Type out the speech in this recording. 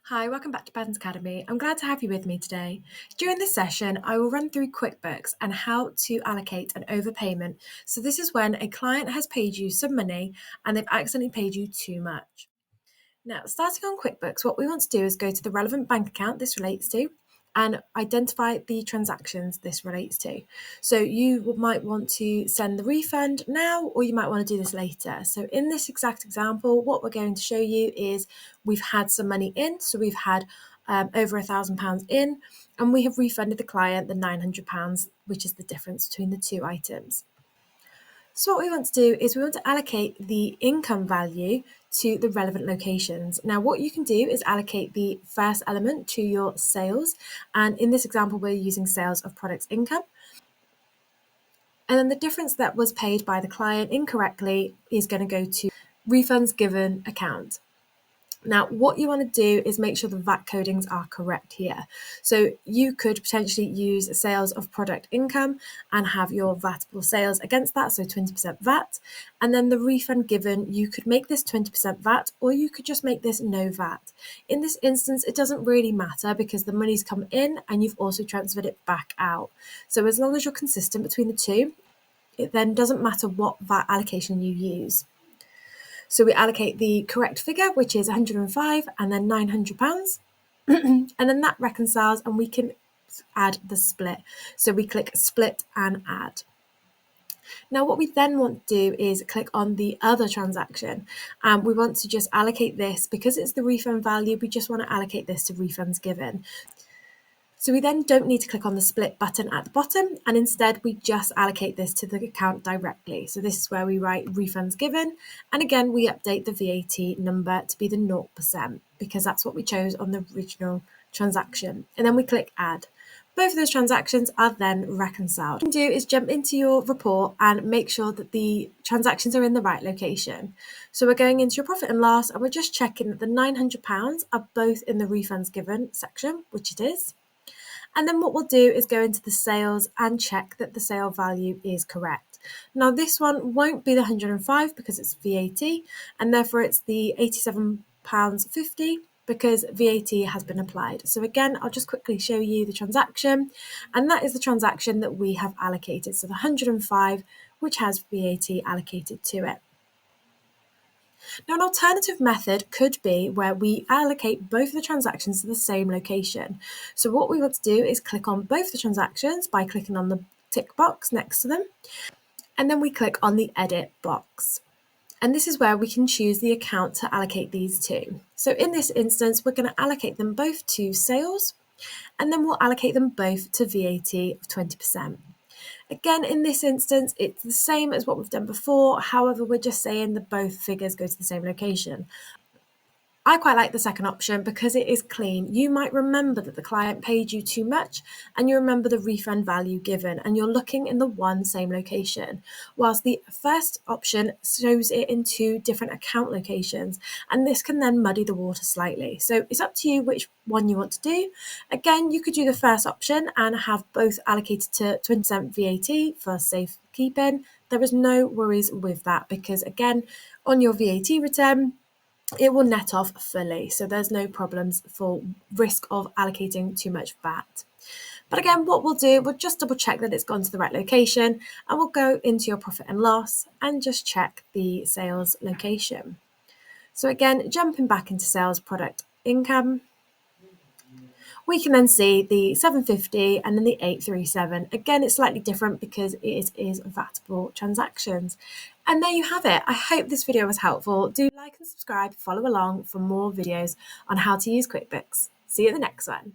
Hi, welcome back to Patterns Academy. I'm glad to have you with me today. During this session, I will run through QuickBooks and how to allocate an overpayment. So this is when a client has paid you some money and they've accidentally paid you too much. Now, starting on QuickBooks, what we want to do is go to the relevant bank account this relates to and identify the transactions this relates to. So you might want to send the refund now, or you might want to do this later. So in this exact example, what we're going to show you is we've had some money in. So we've had over £1,000 in, and we have refunded the client the £900, which is the difference between the two items. So what we want to do is we want to allocate the income value to the relevant locations. Now, what you can do is allocate the first element to your sales. And in this example, we're using sales of products income. And then the difference that was paid by the client incorrectly is going to go to refunds given account. Now, what you want to do is make sure the VAT codings are correct here. So you could potentially use sales of product income and have your VATable sales against that, so 20% VAT. And then the refund given, you could make this 20% VAT, or you could just make this no VAT. In this instance, it doesn't really matter because the money's come in and you've also transferred it back out. So as long as you're consistent between the two, it then doesn't matter what VAT allocation you use. So we allocate the correct figure, which is 105 and then £900. And then that reconciles and we can add the split. So we click split and add. Now what we then want to do is click on the other transaction. We want to just allocate this because it's the refund value. We just want to allocate this to refunds given. So we then don't need to click on the split button at the bottom, and instead we just allocate this to the account directly. So this is where we write refunds given, and again we update the VAT number to be the 0% because that's what we chose on the original transaction. And then we click add. Both of those transactions are then reconciled. What you can do is jump into your report and make sure that the transactions are in the right location. So we're going into your profit and loss and we're just checking that the £900 are both in the refunds given section, which it is. And then what we'll do is go into the sales and check that the sale value is correct. Now this one won't be the 105 because it's VAT, and therefore it's the £87.50 because VAT has been applied. So again, I'll just quickly show you the transaction, and that is the transaction that we have allocated. So the 105, which has VAT allocated to it. Now, an alternative method could be where we allocate both of the transactions to the same location. So what we want to do is click on both the transactions by clicking on the tick box next to them, and then we click on the edit box. And this is where we can choose the account to allocate these to. So in this instance, we're going to allocate them both to sales, and then we'll allocate them both to VAT of 20%. Again, in this instance, it's the same as what we've done before. However, we're just saying that both figures go to the same location. I quite like the second option because it is clean. You might remember that the client paid you too much and you remember the refund value given and you're looking in the one same location. Whilst the first option shows it in two different account locations, and this can then muddy the water slightly. So it's up to you which one you want to do. Again, you could do the first option and have both allocated to 20% VAT for safekeeping. There is no worries with that because again, on your VAT return, it will net off fully, so there's no problems for risk of allocating too much VAT. But again, what we'll do, we'll just double check that it's gone to the right location, and we'll go into your profit and loss and just check the sales location. So again, jumping back into sales product income, we can then see the 750 and then the 837. Again, it's slightly different because it is VATable transactions. And there you have it. I hope this video was helpful. Do like and subscribe, follow along for more videos on how to use QuickBooks. See you at the next one.